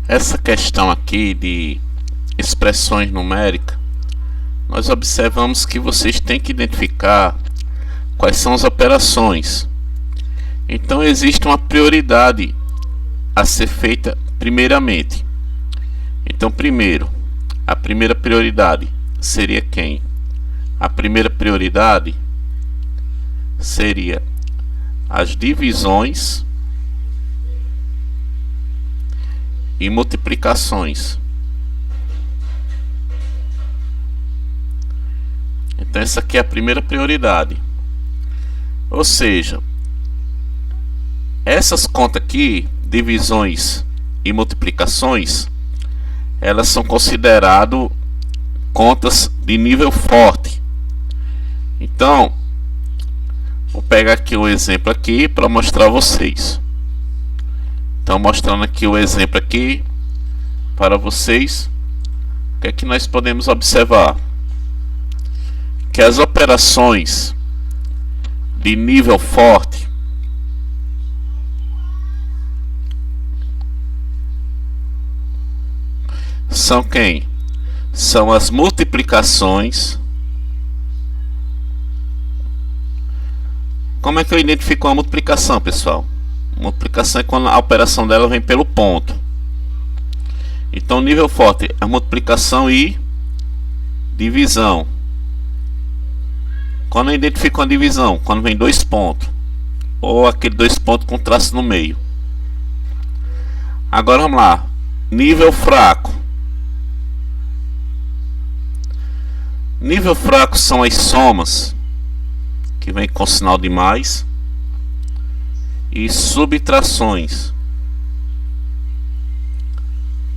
Essa questão aqui de expressões numéricas, nós observamos que vocês têm que identificar quais são as operações. Então existe uma prioridade a ser feita primeiramente. Então a primeira prioridade seria quem? A primeira prioridade seria as divisões e multiplicações. Então essa aqui é a primeira prioridade. Ou seja, essas contas aqui, divisões e multiplicações, elas são consideradas contas de nível forte. Então, vou pegar aqui um exemplo aqui para mostrar a vocês. Então, mostrando aqui o exemplo aqui para vocês, o que é que nós podemos observar? Que as operações de nível forte são quem? São as multiplicações. Como é que eu identifico uma multiplicação, pessoal? Multiplicação é quando a operação dela vem pelo ponto. Então, nível forte é multiplicação e divisão. Quando eu identifico uma divisão, quando vem dois pontos, ou aquele dois pontos com traço no meio. Agora vamos lá. Nível fraco. Nível fraco são as somas que vem com sinal de mais e subtrações.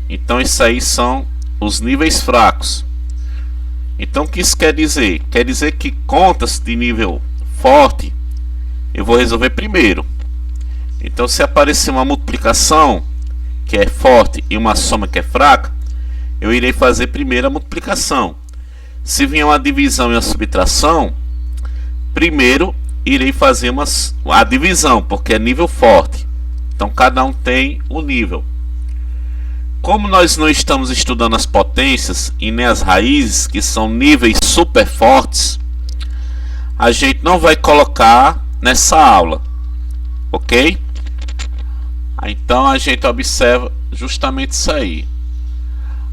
Então isso aí são os níveis fracos. Então o que isso quer dizer? Quer dizer que contas de nível forte eu vou resolver primeiro. Então se aparecer uma multiplicação que é forte e uma soma que é fraca, eu irei fazer primeiro a multiplicação. Se vier uma divisão e uma subtração, primeiro irei fazer a divisão, porque é nível forte. Então cada um tem o nível. Como nós não estamos estudando as potências e nem as raízes, que são níveis super fortes, a gente não vai colocar nessa aula, ok? Então a gente observa justamente isso aí.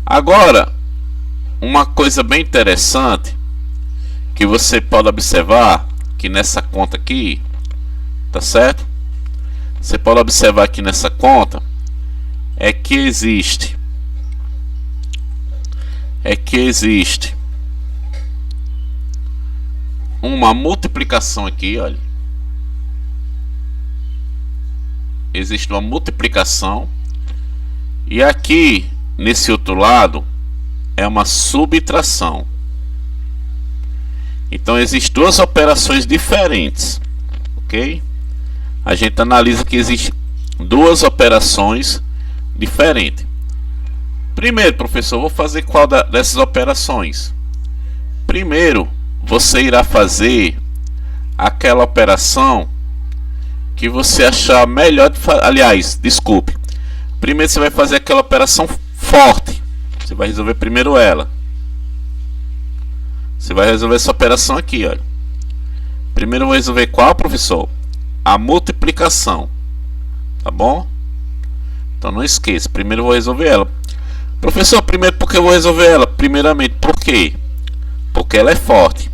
Agora, uma coisa bem interessante que você pode observar que nessa conta aqui, tá certo? Você pode observar aqui nessa conta é que existe uma multiplicação aqui, olha. Existe uma multiplicação e aqui nesse outro lado é uma subtração. Então existem duas operações diferentes, ok? A gente analisa que existem duas operações diferentes. Primeiro, professor, vou fazer qual dessas operações? Primeiro, você irá fazer aquela operação que você achar melhor aliás, desculpe. Primeiro você vai fazer aquela operação forte. Você vai resolver primeiro ela. Você vai resolver essa operação aqui, olha. Primeiro eu vou resolver qual, professor? A multiplicação. Tá bom? Então não esqueça. Primeiro eu vou resolver ela. Professor, primeiro porque eu vou resolver ela? Primeiramente, por quê? Porque ela é forte.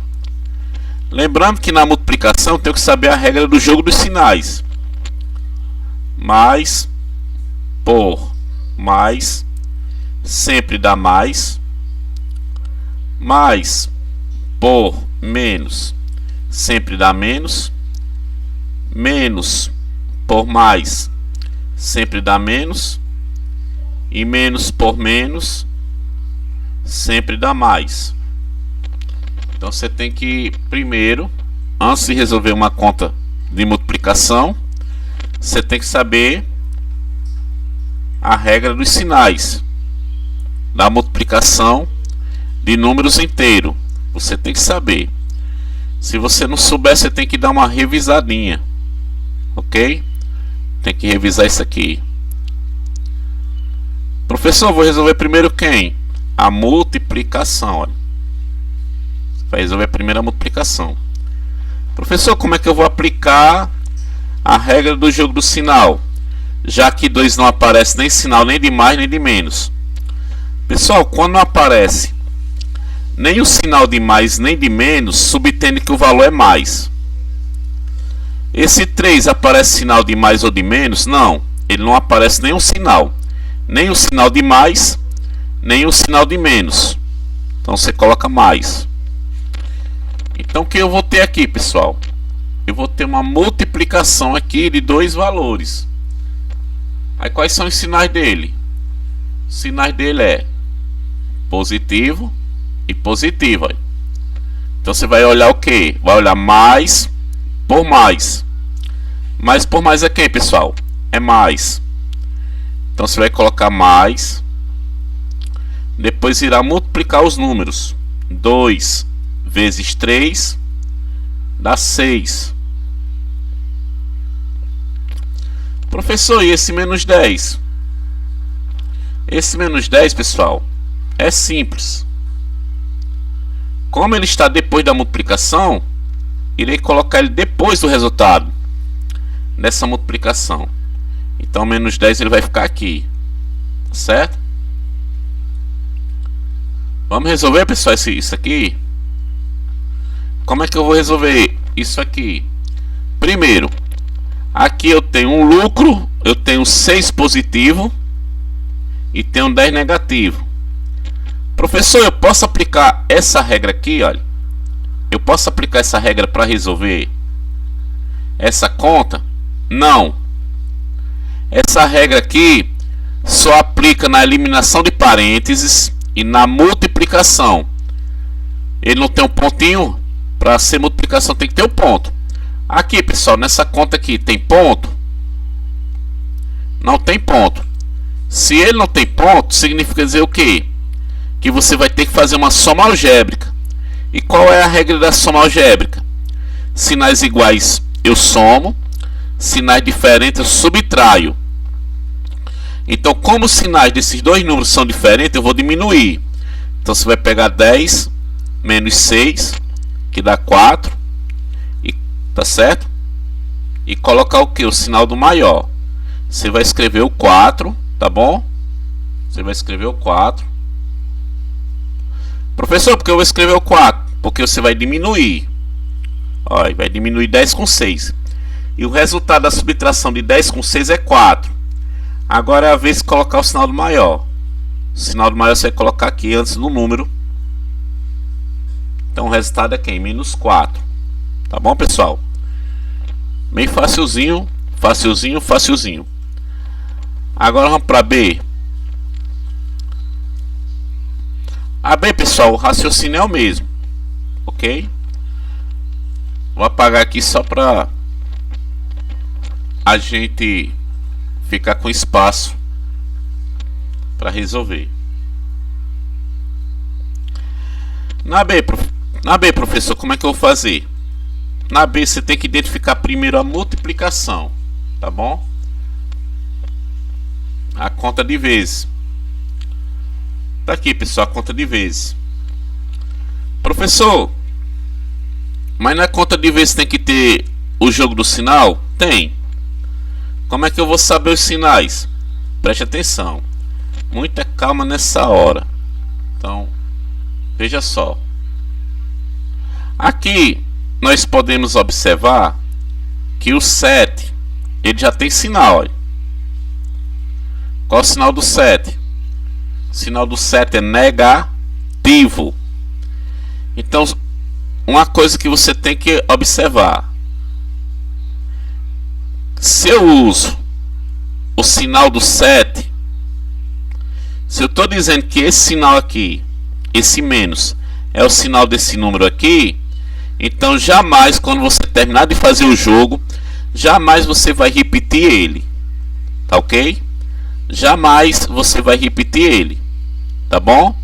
Lembrando que na multiplicação eu tenho que saber a regra do jogo dos sinais. Mais por mais sempre dá mais. Mais por menos sempre dá menos. Menos por mais sempre dá menos. E menos por menos sempre dá mais. Então você tem que primeiro, antes de resolver uma conta de multiplicação, você tem que saber a regra dos sinais da multiplicação de números inteiros. Você tem que saber. Se você não souber, você tem que dar uma revisadinha, ok? Tem que revisar isso aqui. Professor, vou resolver primeiro quem? A multiplicação. Olha. Vai resolver a primeira multiplicação. Professor, como é que eu vou aplicar a regra do jogo do sinal? Já que 2 não aparece nem sinal nem de mais nem de menos. Pessoal, quando não aparece nem o sinal de mais nem de menos, subtende que o valor é mais. Esse 3 aparece sinal de mais ou de menos? Não, ele não aparece nenhum sinal. Nem o sinal de mais, nem o sinal de menos. Então você coloca mais. Então o que eu vou ter aqui, pessoal? Eu vou ter uma multiplicação aqui de dois valores. Aí quais são os sinais dele? Os sinais dele é positivo e positivo. Então você vai olhar o que? Vai olhar mais por mais. Mais por mais é quem, pessoal? É mais. Então você vai colocar mais. Depois irá multiplicar os números. 2 vezes 3 dá 6. Professor, e esse menos 10? Esse menos 10, pessoal, é simples. Como ele está depois da multiplicação, irei colocar ele depois do resultado dessa multiplicação. Então menos 10 ele vai ficar aqui, certo? Vamos resolver, pessoal, isso aqui? Como é que eu vou resolver isso aqui? Primeiro, aqui eu tenho um lucro, eu tenho 6 positivo e tenho 10 negativo. Professor, eu posso aplicar essa regra aqui, olha. Eu posso aplicar essa regra para resolver essa conta? Não. Essa regra aqui só aplica na eliminação de parênteses e na multiplicação. Ele não tem um pontinho? Para ser multiplicação tem que ter um ponto. Aqui, pessoal, nessa conta aqui tem ponto? Não tem ponto. Se ele não tem ponto, significa dizer o quê? Que você vai ter que fazer uma soma algébrica. E qual é a regra da soma algébrica? Sinais iguais eu somo, sinais diferentes eu subtraio. Então, como os sinais desses dois números são diferentes, eu vou diminuir. Então você vai pegar 10 menos 6, que dá 4, e, tá certo? E colocar o que? O sinal do maior. Você vai escrever o 4, tá bom? Você vai escrever o 4. Professor, por que eu vou escrever o 4? Porque você vai diminuir. Olha, vai diminuir 10 com 6. E o resultado da subtração de 10 com 6 é 4. Agora é a vez de colocar o sinal do maior. O sinal do maior você vai colocar aqui antes do número. Então o resultado é quem? Menos 4. Tá bom, pessoal? Bem facilzinho, facilzinho, facilzinho. Agora vamos para B. A B, pessoal, o raciocínio é o mesmo. Ok? Vou apagar aqui só para a gente ficar com espaço para resolver. Na B, professor, como é que eu vou fazer? Na B você tem que identificar primeiro a multiplicação, tá bom? A conta de vezes. Tá aqui, pessoal, a conta de vezes. Professor, mas na conta de vezes tem que ter o jogo do sinal? Tem. Como é que eu vou saber os sinais? Preste atenção. Muita calma nessa hora. Então, veja só. Aqui nós podemos observar que o 7 ele já tem sinal. Olha. Qual é o sinal do 7? O sinal do 7 é negativo. Então, uma coisa que você tem que observar. Se eu uso o sinal do 7, se eu estou dizendo que esse sinal aqui, esse menos, é o sinal desse número aqui, então jamais, quando você terminar de fazer o jogo, jamais você vai repetir ele. Tá ok? Jamais você vai repetir ele. Tá bom?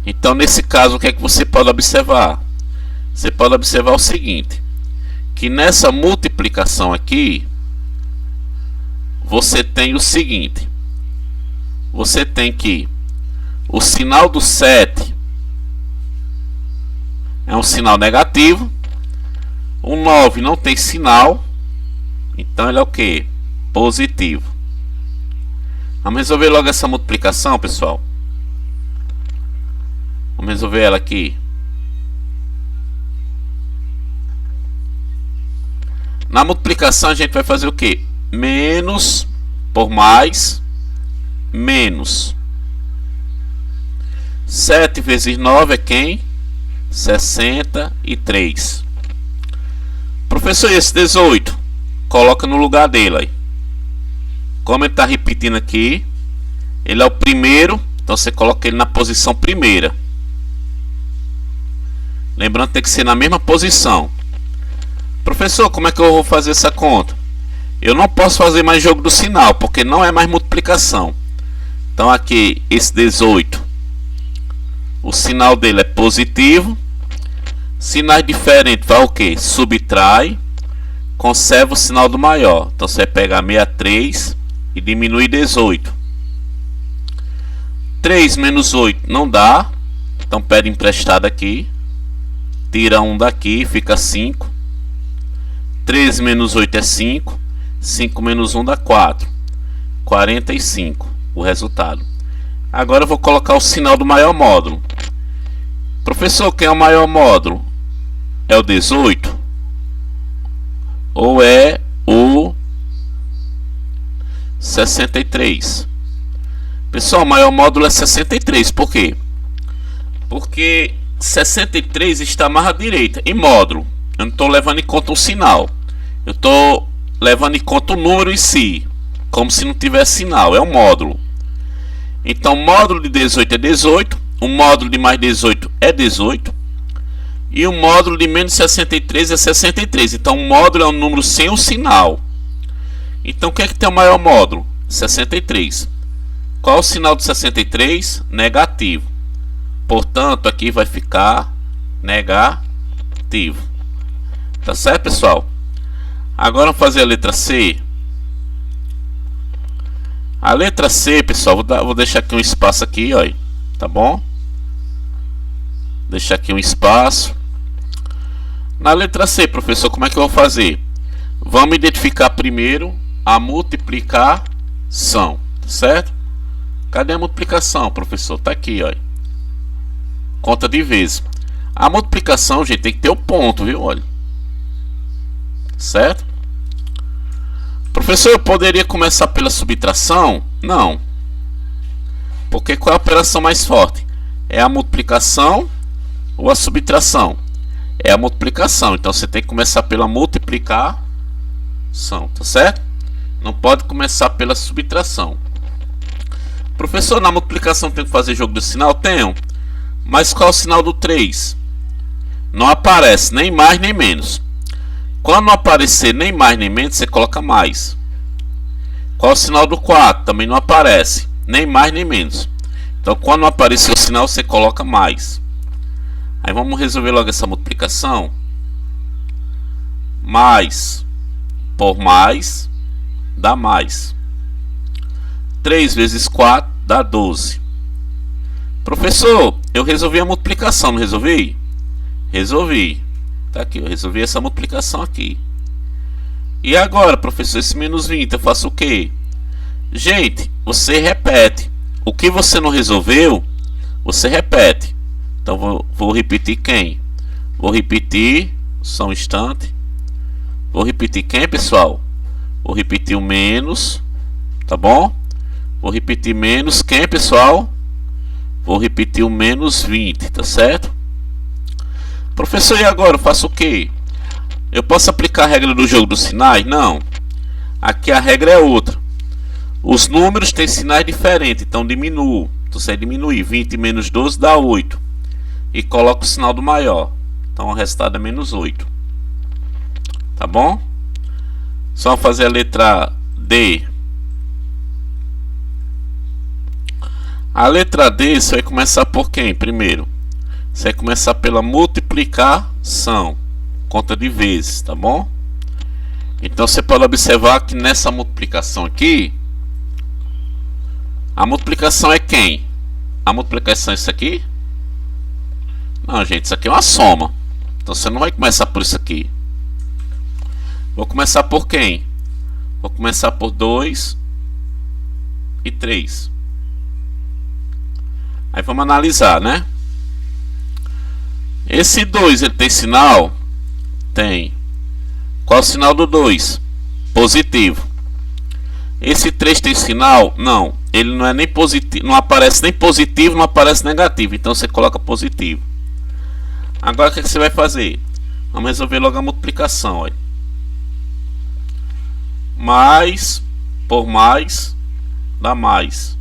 Então, nesse caso, o que é que você pode observar? Você pode observar o seguinte, que nessa multiplicação aqui, você tem o seguinte. você tem que o sinal do 7 é um sinal negativo. O 9 não tem sinal, então ele é o que? Positivo. Vamos resolver logo essa multiplicação, pessoal. Vamos resolver ela aqui. Na multiplicação a gente vai fazer o que? Menos por mais, menos. 7 vezes 9 é quem? 63. Professor, e esse 18? Coloca no lugar dele aí. Como ele está repetindo aqui, ele é o primeiro, então você coloca ele na posição primeira. Lembrando que tem que ser na mesma posição. Professor, como é que eu vou fazer essa conta? Eu não posso fazer mais jogo do sinal, porque não é mais multiplicação. Então aqui, esse 18, o sinal dele é positivo. Sinais diferentes vai o que? Subtrai, conserva o sinal do maior. Então você vai pegar 63 e diminuir 18. 3 menos 8 não dá, então pede emprestado aqui. Tira 1 daqui, fica 5. 3 menos 8 é 5. 5 menos 1 dá 4. 45 o resultado. Agora eu vou colocar o sinal do maior módulo. Professor, quem é o maior módulo? É o 18? Ou é o 63? Pessoal, o maior módulo é 63. Por quê? Porque 63 está mais à direita. Em módulo, eu não estou levando em conta o sinal. Eu estou levando em conta o número em si. Como se não tivesse sinal. É um módulo. Então, o módulo de 18 é 18. O módulo de mais 18 é 18. E o módulo de menos 63 é 63. Então, o módulo é um número sem o sinal. Então, o que é que tem o maior módulo? 63. Qual é o sinal do 63? Negativo. Portanto, aqui vai ficar negativo. Tá certo, pessoal? Agora vamos fazer a letra C. A letra C, pessoal, vou deixar aqui um espaço aqui, ó, tá bom? Deixar aqui um espaço. Na letra C, professor, como é que eu vou fazer? Vamos identificar primeiro a multiplicação, certo? Cadê a multiplicação, professor? Tá aqui, ó. Conta de vezes. A multiplicação, gente, tem que ter o ponto, viu? Olha. Certo? Professor, eu poderia começar pela subtração? Não. Porque qual é a operação mais forte? É a multiplicação ou a subtração? É a multiplicação. Então você tem que começar pela multiplicação, tá certo? Não pode começar pela subtração. Professor, na multiplicação tem que fazer jogo do sinal? Tenho. Mas qual é o sinal do 3? Não aparece nem mais nem menos. Quando não aparecer nem mais nem menos, você coloca mais. Qual é o sinal do 4? Também não aparece nem mais nem menos. Então, quando não aparecer o sinal, você coloca mais. Aí vamos resolver logo essa multiplicação. Mais por mais dá mais. 3 vezes 4 dá 12. Professor, eu resolvi a multiplicação, não resolvi? Resolvi. Tá aqui, eu resolvi essa multiplicação aqui. E agora, professor, esse menos 20, eu faço o quê? Gente, você repete. O que você não resolveu, você repete. Então, vou repetir quem? Vou repetir, só um instante. Vou repetir quem, pessoal? Vou repetir o menos, tá bom? Vou repetir menos quem, pessoal? Vou repetir o menos 20, tá certo? Professor, e agora eu faço o quê? Eu posso aplicar a regra do jogo dos sinais? Não. Aqui a regra é outra. Os números têm sinais diferentes, então diminuo. Então você vai diminuir. 20 menos 12 dá 8. E coloco o sinal do maior. Então o resultado é menos 8. Tá bom? Só fazer a letra D. A letra D você vai começar por quem primeiro? Você vai começar pela multiplicação, conta de vezes, tá bom? Então você pode observar que nessa multiplicação aqui, A multiplicação é quem? A multiplicação é isso aqui? Não, gente, isso aqui é uma soma. Então você não vai começar por isso aqui. Vou começar por quem? Vou começar por 2 e 3. Aí vamos analisar, né? Esse 2, ele tem sinal? Tem. Qual é o sinal do 2? Positivo. Esse 3 tem sinal? Não. Ele não é nem positivo, não aparece nem positivo, não aparece negativo. Então você coloca positivo. Agora o que você vai fazer? Vamos resolver logo a multiplicação. Olha. Mais por mais dá mais.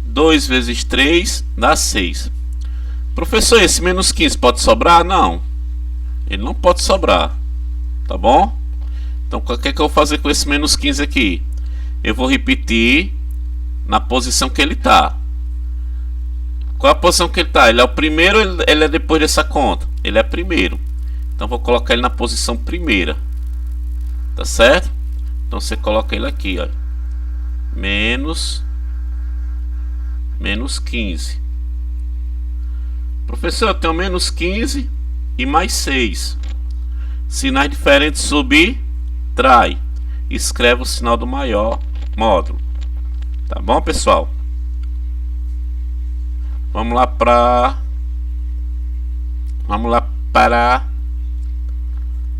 2 vezes 3 dá 6. Professor, esse menos 15 pode sobrar? Não. Ele não pode sobrar. Tá bom? Então o que é que eu vou fazer com esse menos 15 aqui? Eu vou repetir na posição que ele está. Qual é a posição que ele está? Ele é o primeiro ou ele é depois dessa conta? Ele é primeiro. Então vou colocar ele na posição primeira. Tá certo? Então você coloca ele aqui, ó. Menos 15. Professor, eu tenho menos 15 e mais 6. Sinais diferentes subtrai. Escreve o sinal do maior módulo. Tá bom, pessoal? Vamos lá para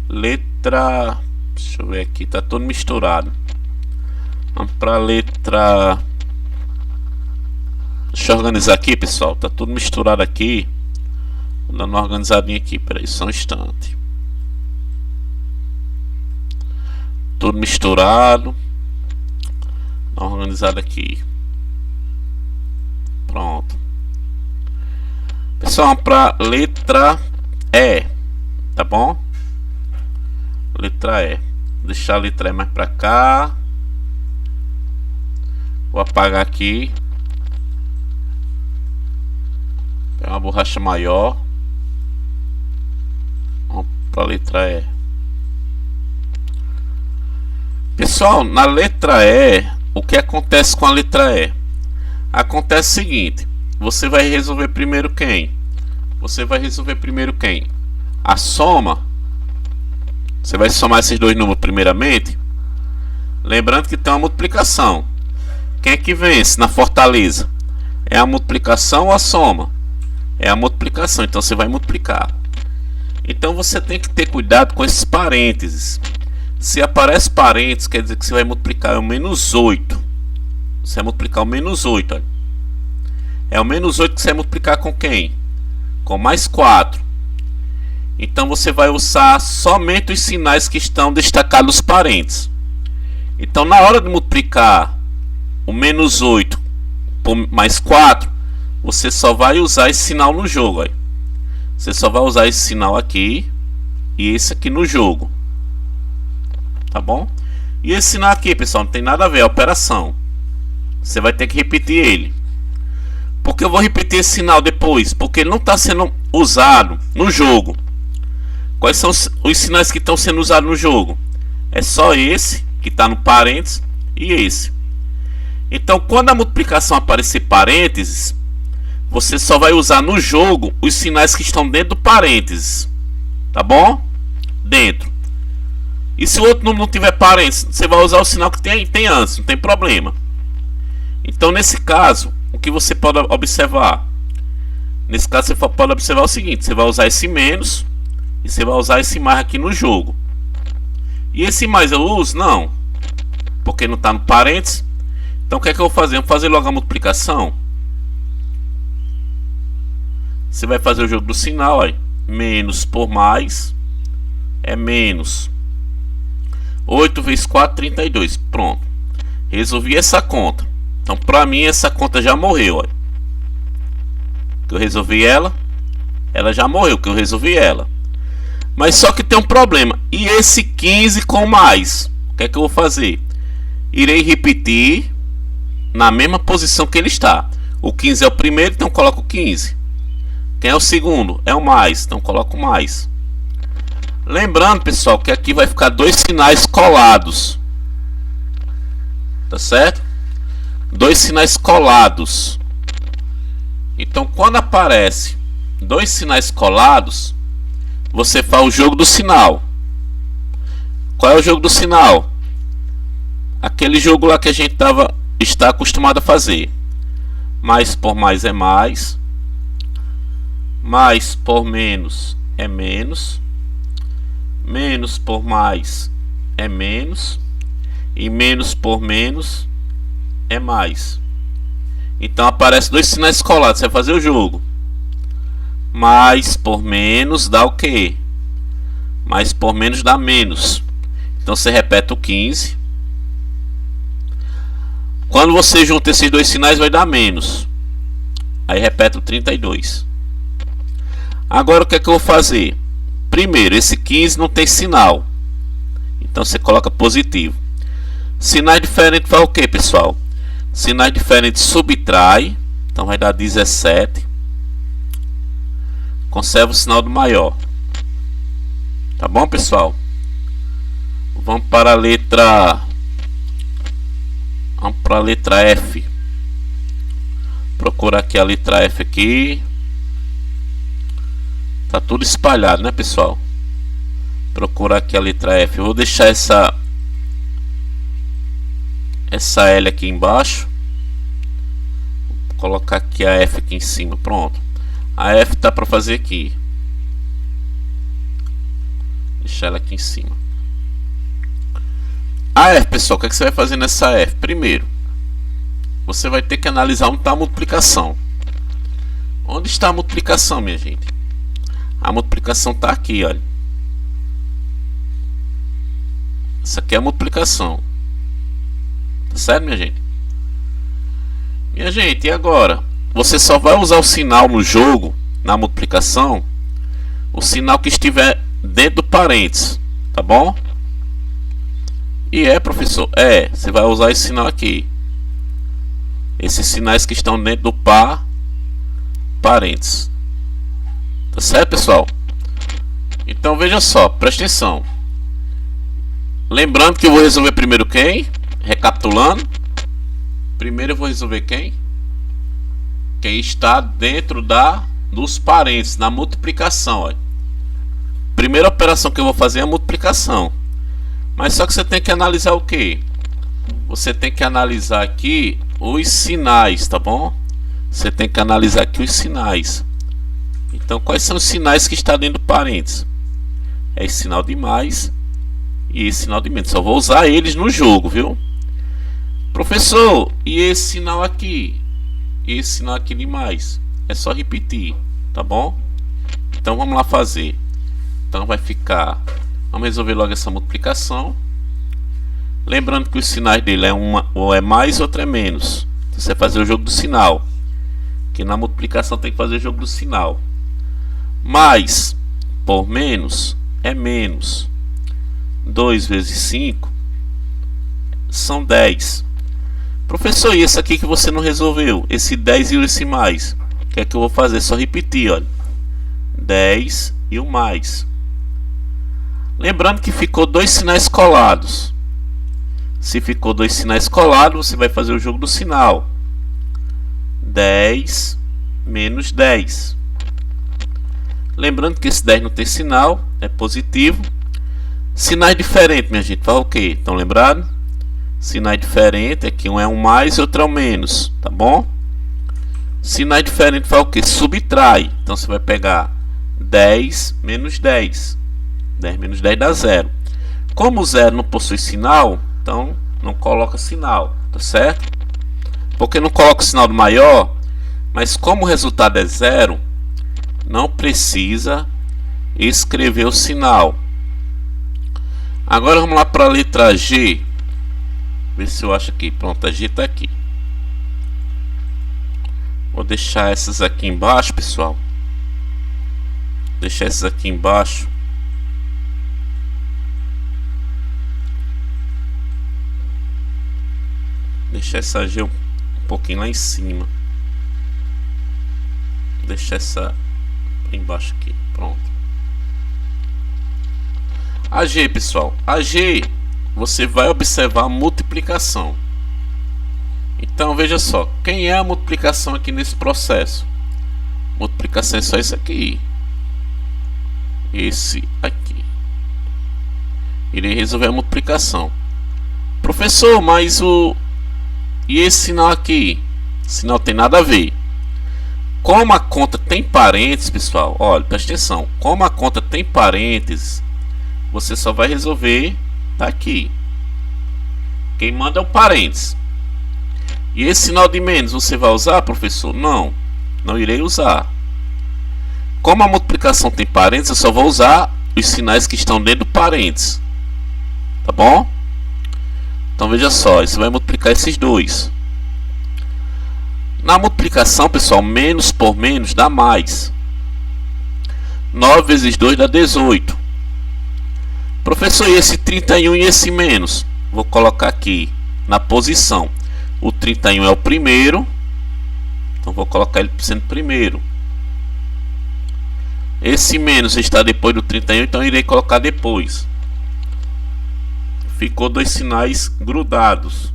letra. Deixa eu ver aqui, tá tudo misturado. Vamos para a letra. Deixa eu organizar aqui, pessoal. Tá tudo misturado aqui. Vou dar uma organizadinha aqui. Peraí, só um instante. Tudo misturado. Dá uma organizada aqui. Pronto. Pessoal, vamos para letra E. Tá bom? Letra E. Vou deixar a letra E mais para cá. Vou apagar aqui. Pegar uma borracha maior. Vamos para a letra E. Pessoal, na letra E, o que acontece com a letra E? Acontece o seguinte: você vai resolver primeiro quem? Você vai resolver primeiro quem? A soma. Você vai somar esses dois números primeiramente. Lembrando que tem uma multiplicação. Quem é que vence na fortaleza? É a multiplicação ou a soma? É a multiplicação, então você vai multiplicar. Então você tem que ter cuidado com esses parênteses. Se aparece parênteses, quer dizer que você vai multiplicar o menos 8. Você vai multiplicar o menos 8. Olha. É o menos 8 que você vai multiplicar com quem? Com mais 4. Então você vai usar somente os sinais que estão destacados nos parênteses. Então na hora de multiplicar o menos 8 por mais 4, você só vai usar esse sinal no jogo. Olha. Você só vai usar esse sinal aqui e esse aqui no jogo. Tá bom? E esse sinal aqui, pessoal, não tem nada a ver, é operação. Você vai ter que repetir ele. Por que eu vou repetir esse sinal depois? Porque ele não está sendo usado no jogo. Quais são os sinais que estão sendo usados no jogo? É só esse, que está no parênteses, e esse. Então, quando a multiplicação aparecer parênteses, você só vai usar no jogo os sinais que estão dentro do parênteses. Tá bom? Dentro. E se o outro número não tiver parênteses, você vai usar o sinal que tem antes, não tem problema. Então, nesse caso, o que você pode observar? Nesse caso, você pode observar o seguinte: você vai usar esse menos e você vai usar esse mais aqui no jogo. E esse mais eu uso? Não, porque não está no parênteses. Então, o que é que eu vou fazer? Eu vou fazer logo a multiplicação. Você vai fazer o jogo do sinal, aí. Menos por mais é menos. 8 vezes 4, 32. Pronto. Resolvi essa conta. Então, para mim, essa conta já morreu. Olha. Que eu resolvi ela. Ela já morreu, que eu resolvi ela. Mas só que tem um problema. E esse 15 com mais? O que é que eu vou fazer? Irei repetir na mesma posição que ele está. O 15 é o primeiro, então coloco o 15. Quem é o segundo? É o mais, então coloco o mais. Lembrando, pessoal, que aqui vai ficar dois sinais colados. Tá certo? dois sinais colados. Então, quando aparece dois sinais colados, você faz o jogo do sinal. Qual é o jogo do sinal? Aquele jogo lá que a gente está acostumado a fazer. Mais por mais é mais. Mais por menos é menos. Menos por mais é menos. E menos por menos é mais. Então aparece dois sinais colados. Você vai fazer o jogo. Mais por menos dá o quê? Mais por menos dá menos. Então você repete o 15. Quando você junta esses dois sinais vai dar menos. Aí repete o 32. Agora o que é que eu vou fazer? Primeiro, esse 15 não tem sinal. Então você coloca positivo. Sinais diferentes faz o que, pessoal? Sinais diferentes subtrai. Então vai dar 17. Conserva o sinal do maior. Tá bom, pessoal? Vamos para a letra F. Procura aqui a letra F aqui. Tá tudo espalhado, né, pessoal? Procura aqui a letra F. Eu vou deixar essa L aqui embaixo. Vou colocar aqui a F aqui em cima. Pronto. A F tá para fazer aqui. Deixar ela aqui em cima. A F, pessoal, o que é que você vai fazer nessa F? Primeiro, você vai ter que analisar onde está a multiplicação. Onde está a multiplicação, minha gente? A multiplicação está aqui, olha. Essa aqui é a multiplicação. Tá certo, minha gente? Minha gente, e agora? Você só vai usar o sinal no jogo, na multiplicação, o sinal que estiver dentro do parênteses, tá bom? E professor, você vai usar esse sinal aqui. Esses sinais que estão dentro do parênteses. Tá certo, pessoal? Então veja só, presta atenção. Lembrando que eu vou resolver primeiro quem? Recapitulando. Primeiro eu vou resolver quem? Quem está dentro dos parênteses, na multiplicação. Olha. Primeira operação que eu vou fazer é a multiplicação. Mas só que você tem que analisar o que? Você tem que analisar aqui os sinais, tá bom? Você tem que analisar aqui os sinais. Então, quais são os sinais que está dentro do parênteses? É esse sinal de mais e esse sinal de menos. Só vou usar eles no jogo, viu? Professor, e esse sinal aqui? E esse sinal aqui de mais? É só repetir, tá bom? Então, vamos lá fazer. Então, vai ficar... Vamos resolver logo essa multiplicação. Lembrando que os sinais dele ou é mais, outro é menos. Você vai fazer o jogo do sinal. Que na multiplicação tem que fazer o jogo do sinal. Mais por menos é menos. 2 vezes 5 são 10. Professor, e esse aqui que você não resolveu? Esse 10 e esse mais. O que é que eu vou fazer? Só repetir, olha. 10 e o mais. Lembrando que ficou dois sinais colados. Se ficou dois sinais colados, você vai fazer o jogo do sinal. 10 menos 10. Lembrando que esse 10 não tem sinal, é positivo. Sinais diferentes, minha gente, fala o quê? Estão lembrados? Sinais diferentes, aqui um é um mais e outro é um menos, tá bom? Sinais diferentes fala o quê? Subtrai. Então você vai pegar 10 menos 10. 10 menos 10 dá 0. Como o 0 não possui sinal, então não coloca sinal, tá certo? Porque não coloca o sinal do maior, mas como o resultado é 0, não precisa escrever o sinal. Agora vamos lá para a letra G. Ver se eu acho aqui. Pronto, a G está aqui. Vou deixar essas aqui embaixo, pessoal. Deixar essas aqui embaixo. Deixar essa G um pouquinho lá em cima. Deixar essa embaixo aqui. Pronto. A G, pessoal. A G, você vai observar a multiplicação. Então veja só, quem é a multiplicação aqui nesse processo? Multiplicação é só isso aqui. Esse aqui. Irei resolver a multiplicação. Professor, mas e esse sinal aqui? Esse sinal tem nada a ver. Como a conta tem parênteses, pessoal, olha, presta atenção. Como a conta tem parênteses, você só vai resolver aqui. Quem manda é o parênteses. E esse sinal de menos você vai usar, professor? Não, não irei usar. Como a multiplicação tem parênteses, eu só vou usar os sinais que estão dentro do parênteses. Tá bom? Então veja só, você vai multiplicar esses dois. Na multiplicação, pessoal, menos por menos dá mais. 9 vezes 2 dá 18. Professor, e esse 31 e esse menos? Vou colocar aqui na posição. O 31 é o primeiro, então vou colocar ele sendo primeiro. Esse menos está depois do 31, então irei colocar depois. Ficou dois sinais grudados,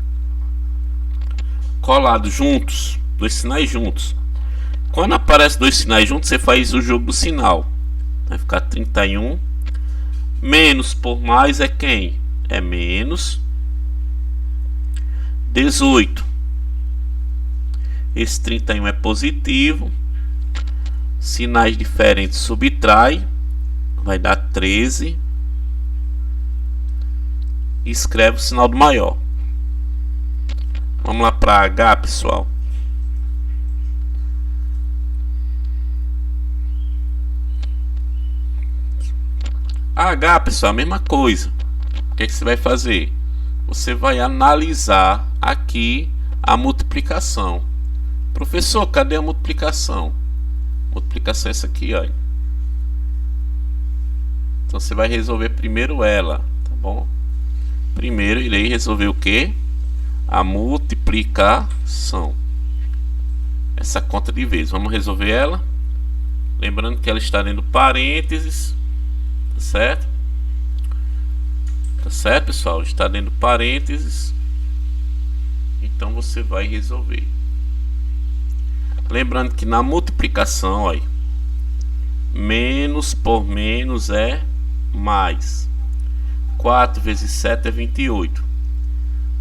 colados juntos, dois sinais juntos. Quando aparece dois sinais juntos, você faz o jogo do sinal. Vai ficar 31. Menos por mais é quem? É menos 18. Esse 31 é positivo. Sinais diferentes subtrai. Vai dar 13. E escreve o sinal do maior. Vamos lá para H, pessoal. H, pessoal, a mesma coisa. O que você vai fazer? Você vai analisar aqui a multiplicação. Professor, cadê a multiplicação? Multiplicação é essa aqui, olha. Então você vai resolver primeiro ela, tá bom? Primeiro irei resolver o que? A multiplicação. Essa conta de vezes. Vamos resolver ela. Lembrando que ela está dentro do parênteses. Tá certo? Tá certo, pessoal? Está dentro do parênteses. Então você vai resolver. Lembrando que na multiplicação, olha, menos por menos é mais. 4 vezes 7 é 28.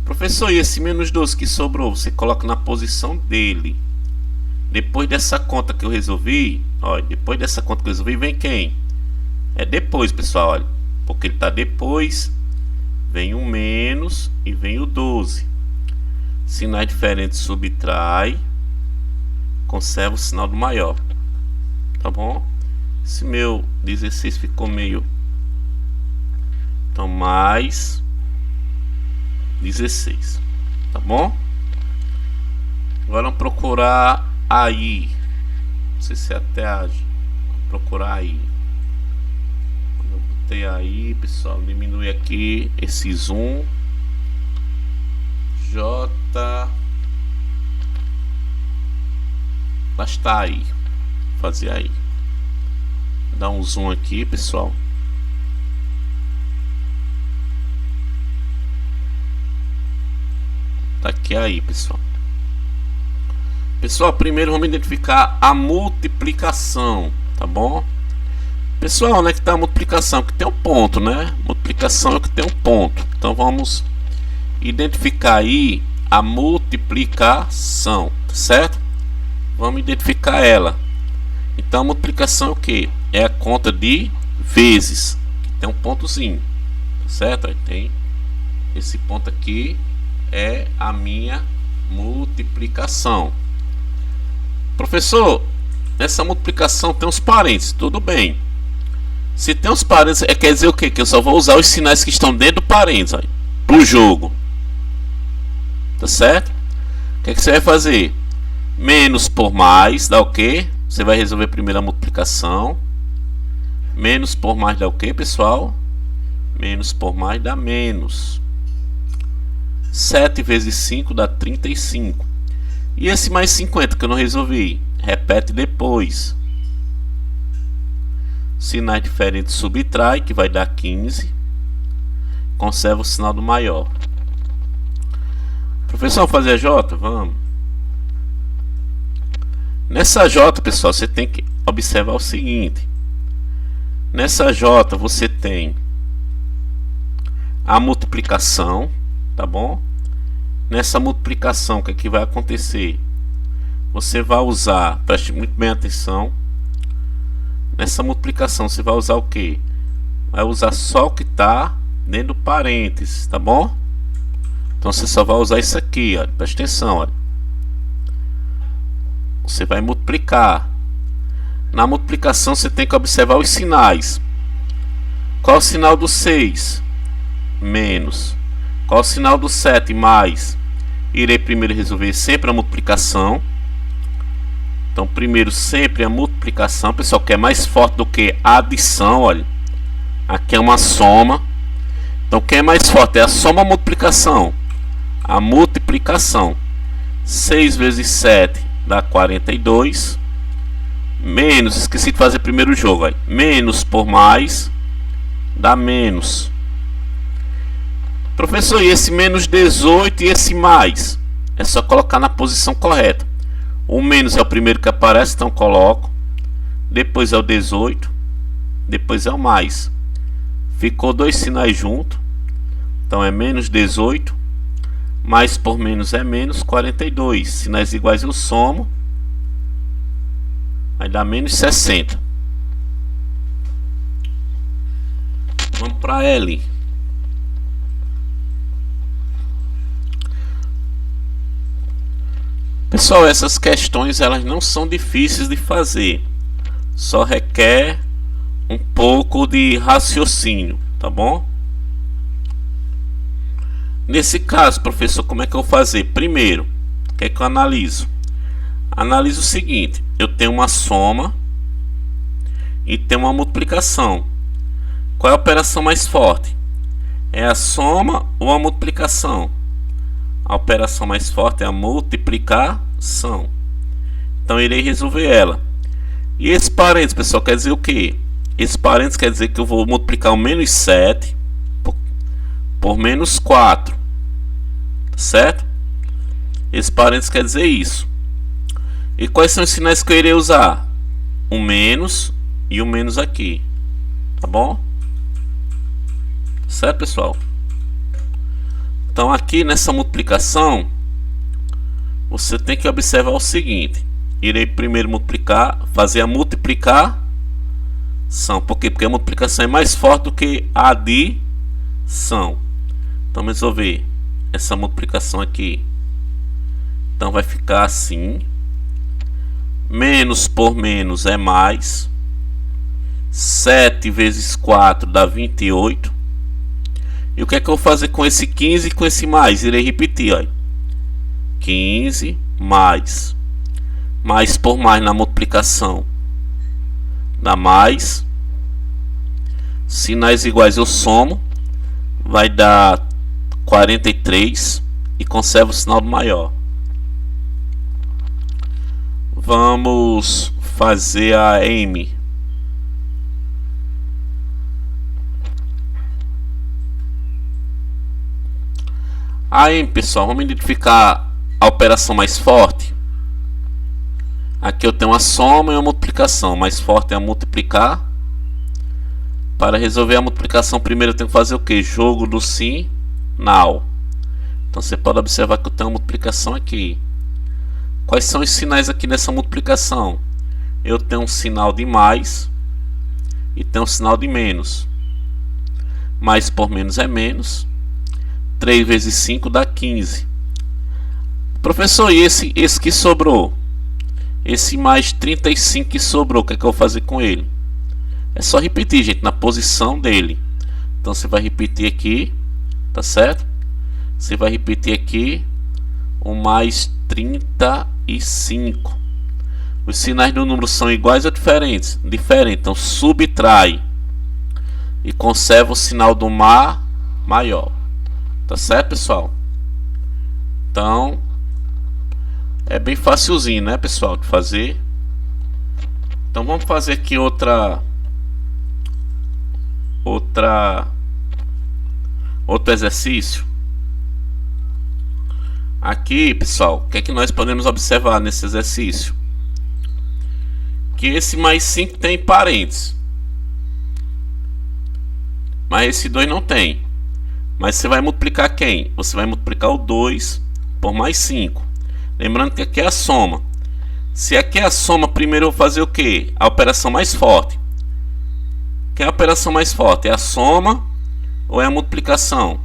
Professor, e esse menos 12 que sobrou? Você coloca na posição dele. Depois dessa conta que eu resolvi, olha, depois dessa conta que eu resolvi, vem quem? É depois, pessoal, olha, porque ele está depois, vem o menos e vem o 12. Sinais diferentes subtrai, conserva o sinal do maior, tá bom? Esse meu 16 ficou meio, então mais 16, tá bom? Agora vamos procurar aí, não sei se até age, vamos procurar aí. Quando eu botei aí, pessoal, diminui aqui esse zoom. J, lá está aí, vou fazer aí, dá um zoom aqui, pessoal. Tá aqui aí, pessoal. Pessoal, primeiro vamos identificar a multiplicação, tá bom? Pessoal, onde é que está a multiplicação? Que tem um ponto, né? Multiplicação é que tem um ponto. Então vamos identificar aí a multiplicação, tá certo? Vamos identificar ela. Então a multiplicação é o que? É a conta de vezes. Tem um pontozinho, tá certo? Aí tem esse ponto aqui, é a minha multiplicação. Professor, essa multiplicação tem uns parênteses, tudo bem. Se tem uns parênteses, quer dizer o quê? Que eu só vou usar os sinais que estão dentro do parênteses aí, pro jogo. Tá certo? O que é que você vai fazer? Menos por mais dá o quê? Você vai resolver primeiro a multiplicação. Menos por mais dá o quê, pessoal? Menos por mais dá menos. 7 vezes 5 dá 35. E esse mais 50 que eu não resolvi? Repete depois. Sinais diferentes subtrai, que vai dar 15. Conserva o sinal do maior. Professor, fazer a J? Vamos. Nessa J, pessoal, você tem que observar o seguinte. Nessa J você tem a multiplicação, tá bom? Nessa multiplicação, o que é que vai acontecer? Você vai usar, preste muito bem atenção. Nessa multiplicação você vai usar o que? Vai usar só o que está dentro do parênteses, tá bom? Então você só vai usar isso aqui, olha, preste atenção, olha. Você vai multiplicar. Na multiplicação você tem que observar os sinais. Qual é o sinal do 6? Menos. Qual é o sinal do 7? Mais. Irei primeiro resolver sempre a multiplicação. Então primeiro sempre a multiplicação, pessoal, que é mais forte do que a adição, olha. Aqui é uma soma. Então quem é mais forte é a soma ou a multiplicação? A multiplicação. 6 vezes 7 dá 42. Menos, esqueci de fazer primeiro o jogo, olha. Menos por mais dá menos. Professor, e esse menos 18 e esse mais? É só colocar na posição correta. O menos é o primeiro que aparece, então coloco. Depois é o 18. Depois é o mais. Ficou dois sinais juntos. Então é menos 18. Mais por menos é menos 42. Sinais iguais eu somo. Vai dar menos 60. Vamos para L. Pessoal, essas questões elas não são difíceis de fazer. Só requer um pouco de raciocínio, tá bom? Nesse caso, professor, como é que eu vou fazer? Primeiro, o que é que eu analiso? Analiso o seguinte: eu tenho uma soma e tenho uma multiplicação. Qual é a operação mais forte? É a soma ou a multiplicação? A operação mais forte é a multiplicação. Então irei resolver ela. E esse parênteses, pessoal, quer dizer o que? Esse parênteses quer dizer que eu vou multiplicar o menos 7 por menos 4. Certo? Esse parênteses quer dizer isso. E quais são os sinais que eu irei usar? O menos e o menos aqui. Tá bom? Certo, pessoal? Então aqui nessa multiplicação você tem que observar o seguinte: irei primeiro multiplicar, fazer a multiplicação. Por quê? Porque a multiplicação é mais forte do que a adição. Então vamos resolver essa multiplicação aqui. Então vai ficar assim: menos por menos é mais. 7 vezes 4 dá 28. E o que é que eu vou fazer com esse 15 e com esse mais? Irei repetir, olha. 15 mais. Mais por mais na multiplicação dá mais. Sinais iguais eu somo. Vai dar 43. E conservo o sinal do maior. Vamos fazer a M. Aí, pessoal, vamos identificar a operação mais forte. Aqui eu tenho uma soma e uma multiplicação. Mais forte é a multiplicar. Para resolver a multiplicação, primeiro eu tenho que fazer o que? Jogo do sinal. Então você pode observar que eu tenho uma multiplicação aqui. Quais são os sinais aqui nessa multiplicação? Eu tenho um sinal de mais e tenho um sinal de menos. Mais por menos é menos. 3 vezes 5 dá 15. Professor, e esse que sobrou? Esse mais 35 que sobrou, o que é que eu vou fazer com ele? É só repetir, gente, na posição dele. Então você vai repetir aqui, tá certo? Você vai repetir aqui o mais 35. Os sinais do número são iguais ou diferentes? Diferente, então subtrai e conserva o sinal do maior. Tá certo, pessoal? Então é bem facilzinho, né, pessoal, de fazer. Então vamos fazer aqui outro exercício. Aqui, pessoal, o que é que nós podemos observar nesse exercício? Que esse mais 5 tem parênteses, mas esse 2 não tem. Mas você vai multiplicar quem? Você vai multiplicar o 2 por mais 5. Lembrando que aqui é a soma. Se aqui é a soma, primeiro eu vou fazer o que? A operação mais forte. Que é a operação mais forte? É a soma ou é a multiplicação?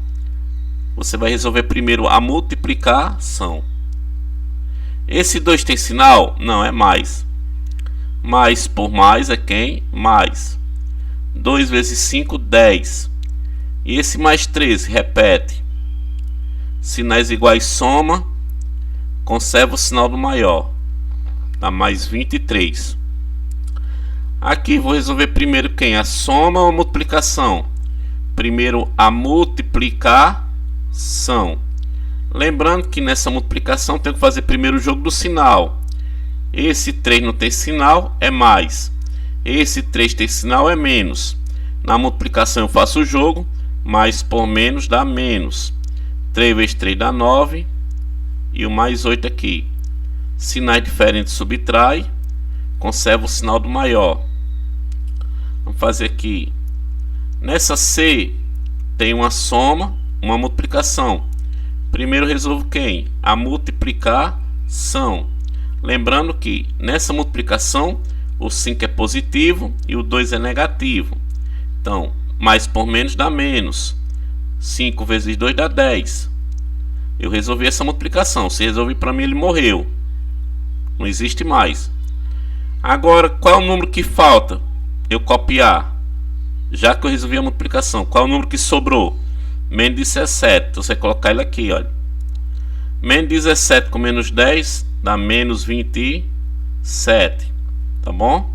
Você vai resolver primeiro a multiplicação. Esse 2 tem sinal? Não, é mais. Mais por mais é quem? Mais. 2 vezes 5, 10. E esse mais 13, repete. Sinais iguais soma, conserva o sinal do maior. Dá mais 23. Aqui vou resolver primeiro quem? A soma ou a multiplicação? Primeiro a multiplicação. Lembrando que nessa multiplicação tem que fazer primeiro o jogo do sinal. Esse 3 não tem sinal, é mais. Esse 3 tem sinal, é menos. Na multiplicação eu faço o jogo. Mais por menos dá menos. 3 vezes 3 dá 9. E o mais 8 aqui. Sinais diferentes subtrai. Conserva o sinal do maior. Vamos fazer aqui. Nessa C tem uma soma, uma multiplicação. Primeiro resolvo quem? A multiplicação. Lembrando que nessa multiplicação o 5 é positivo e o 2 é negativo. Então, mais por menos dá menos. 5 vezes 2 dá 10. Eu resolvi essa multiplicação. Se resolvi para mim, ele morreu. Não existe mais. Agora, qual é o número que falta? Eu copiar. Já que eu resolvi a multiplicação, qual é o número que sobrou? Menos 17. Então, você vai colocar ele aqui, olha. Menos 17 com menos 10 dá menos 27. Tá bom?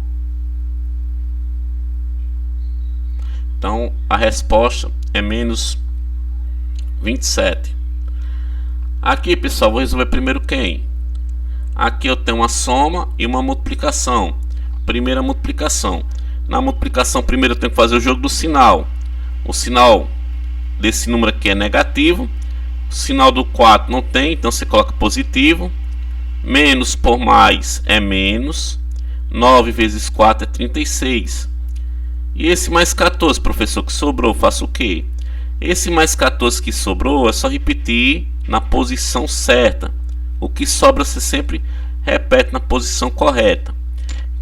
Então, a resposta é menos 27. Aqui, pessoal, vou resolver primeiro quem? Aqui eu tenho uma soma e uma multiplicação. Primeira multiplicação. Na multiplicação, primeiro eu tenho que fazer o jogo do sinal. O sinal desse número aqui é negativo. O sinal do 4 não tem, então você coloca positivo. Menos por mais é menos. 9 vezes 4 é 36. E esse mais 14, professor, que sobrou, faço o quê? Esse mais 14 que sobrou é só repetir na posição certa. O que sobra você sempre repete na posição correta.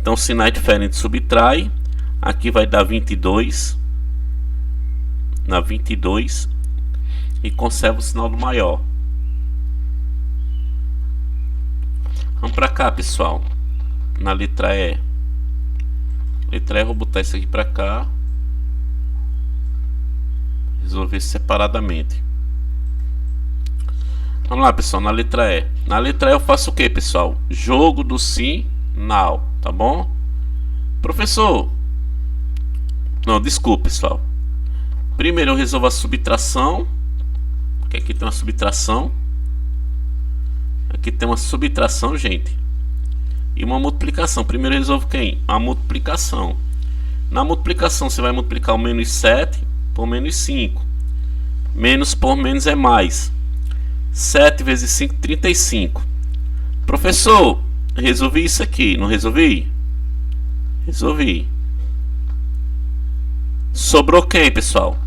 Então, sinais diferentes subtrai. Aqui vai dar 22. Na 22. E conserva o sinal do maior. Vamos para cá, pessoal. Na letra E. Letra E, eu vou botar isso aqui para cá. Resolver separadamente. Vamos lá, pessoal, na letra E. Na letra E eu faço o que, pessoal? Jogo do sinal, tá bom? Professor. Não, desculpa, pessoal. Primeiro eu resolvo a subtração. Porque aqui tem uma subtração. Aqui tem uma subtração, gente. E uma multiplicação. Primeiro eu resolvo quem? A multiplicação. Na multiplicação você vai multiplicar o menos 7 por menos 5. Menos por menos é mais. 7 vezes 5, 35. Professor, resolvi isso aqui, não resolvi? Resolvi. Sobrou quem, pessoal?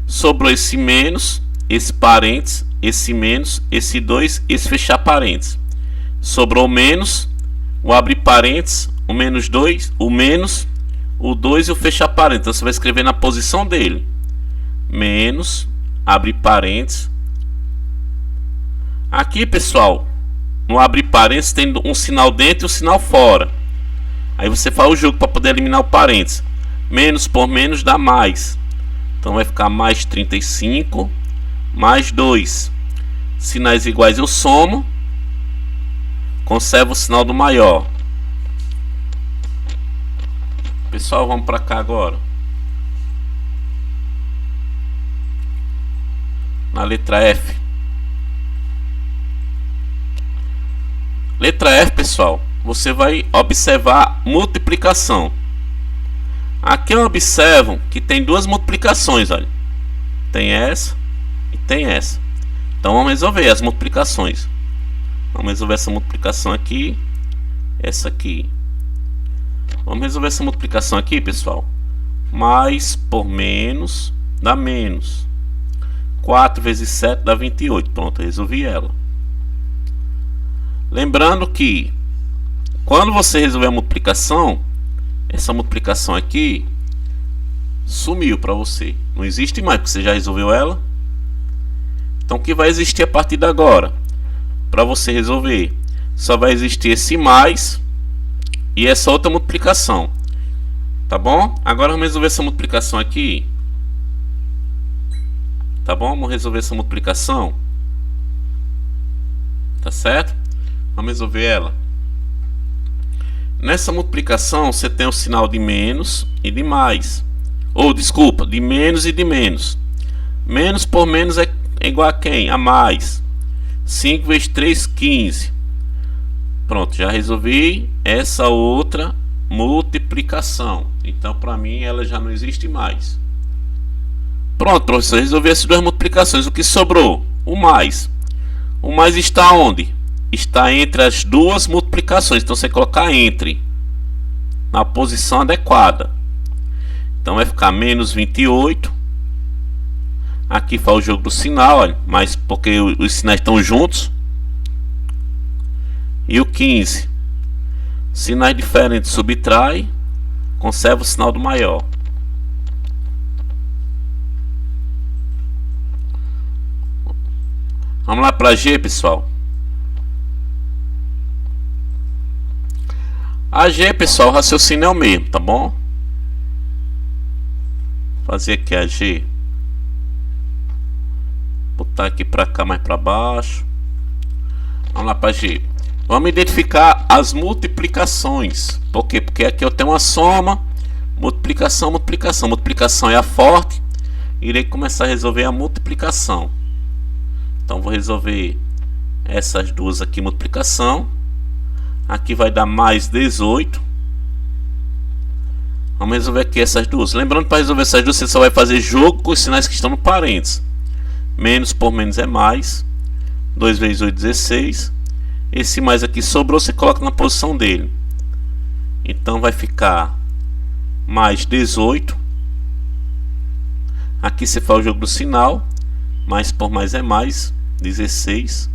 Sobrou esse menos, esse parênteses, esse menos, esse 2, esse fechar parênteses. Sobrou menos, o abrir parênteses, o menos 2, o menos, o 2 e o fechar parênteses. Então você vai escrever na posição dele. Menos, abre parênteses. Aqui, pessoal, no abrir parênteses tem um sinal dentro e um sinal fora. Aí você faz o jogo para poder eliminar o parênteses. Menos por menos dá mais. Então vai ficar mais 35 mais 2. Sinais iguais eu somo. Conservo o sinal do maior. Pessoal, vamos para cá agora. Na letra F. Letra F, pessoal, você vai observar multiplicação. Aqui eu observo que tem duas multiplicações, olha. Tem essa e tem essa. Então vamos resolver as multiplicações. Vamos resolver essa multiplicação aqui. Essa aqui. Vamos resolver essa multiplicação aqui, pessoal. Mais por menos dá menos. 4 vezes 7 dá 28. Pronto, eu resolvi ela. Lembrando que quando você resolver a multiplicação, essa multiplicação aqui sumiu para você. Não existe mais, porque você já resolveu ela. Então o que vai existir a partir de agora? Para você resolver, só vai existir esse mais e essa outra multiplicação. Tá bom? Agora vamos resolver essa multiplicação aqui. Tá bom? Vamos resolver essa multiplicação. Tá certo? Vamos resolver ela. Nessa multiplicação você tem o sinal de menos e de mais. Ou desculpa, de menos e de menos. Menos por menos é igual a quem? A mais. 5 vezes 3, 15. Pronto, já resolvi essa outra multiplicação. Então para mim ela já não existe mais. Pronto, professor, resolvi essas duas multiplicações. O que sobrou? O mais. O mais está onde? Está entre as duas multiplicações. Então você colocar entre na posição adequada. Então vai ficar menos 28. Aqui faz o jogo do sinal, olha, mas porque os sinais estão juntos. E o 15. Sinais diferentes subtrai, conserva o sinal do maior. Vamos lá para G, pessoal. A G, pessoal, o raciocínio é o mesmo, tá bom? Vou fazer aqui a G. Botar aqui para cá, mais para baixo. Vamos lá para G. Vamos identificar as multiplicações. Por quê? Porque aqui eu tenho uma soma, multiplicação, multiplicação. Multiplicação é a forte. Irei começar a resolver a multiplicação. Então vou resolver essas duas aqui, multiplicação. Aqui vai dar mais 18. Vamos resolver aqui essas duas. Lembrando, para resolver essas duas, você só vai fazer jogo com os sinais que estão no parênteses. Menos por menos é mais. 2 vezes 8, 16. Esse mais aqui sobrou, você coloca na posição dele. Então vai ficar mais 18. Aqui você faz o jogo do sinal. Mais por mais é mais. 16.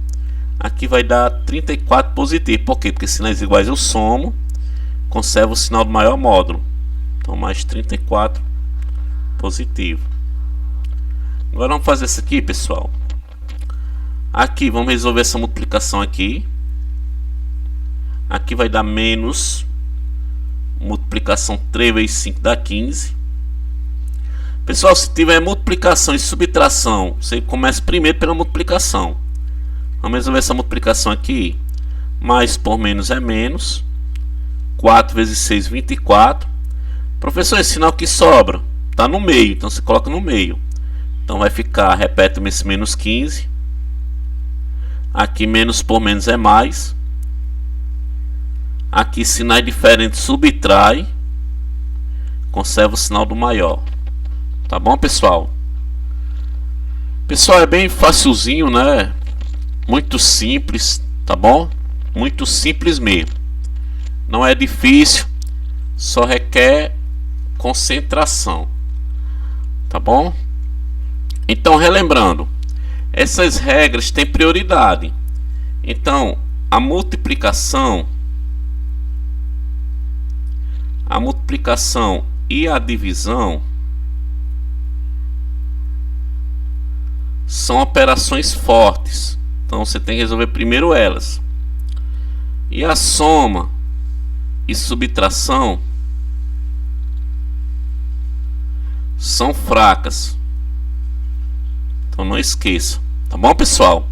Aqui vai dar 34 positivo. Por quê? Porque sinais iguais eu somo. Conservo o sinal do maior módulo. Então mais 34 positivo. Agora vamos fazer isso aqui, pessoal. Aqui vamos resolver essa multiplicação aqui. Aqui vai dar menos. Multiplicação 3 vezes 5 dá 15. Pessoal, se tiver multiplicação e subtração, você começa primeiro pela multiplicação. Vamos resolver essa multiplicação aqui. Mais por menos é menos. 4 vezes 6, 24. Professor, esse sinal que sobra está no meio, então você coloca no meio. Então vai ficar, repete esse menos 15. Aqui menos por menos é mais. Aqui sinais diferentes subtrai. Conserva o sinal do maior. Tá bom, pessoal? Pessoal, é bem facilzinho, né? Muito simples, tá bom? Muito simples mesmo. Não é difícil, só requer concentração. Tá bom? Então, relembrando, essas regras têm prioridade. Então, a multiplicação e a divisão são operações fortes. Então você tem que resolver primeiro elas. E a soma e subtração são fracas. Então não esqueça. Tá bom, pessoal?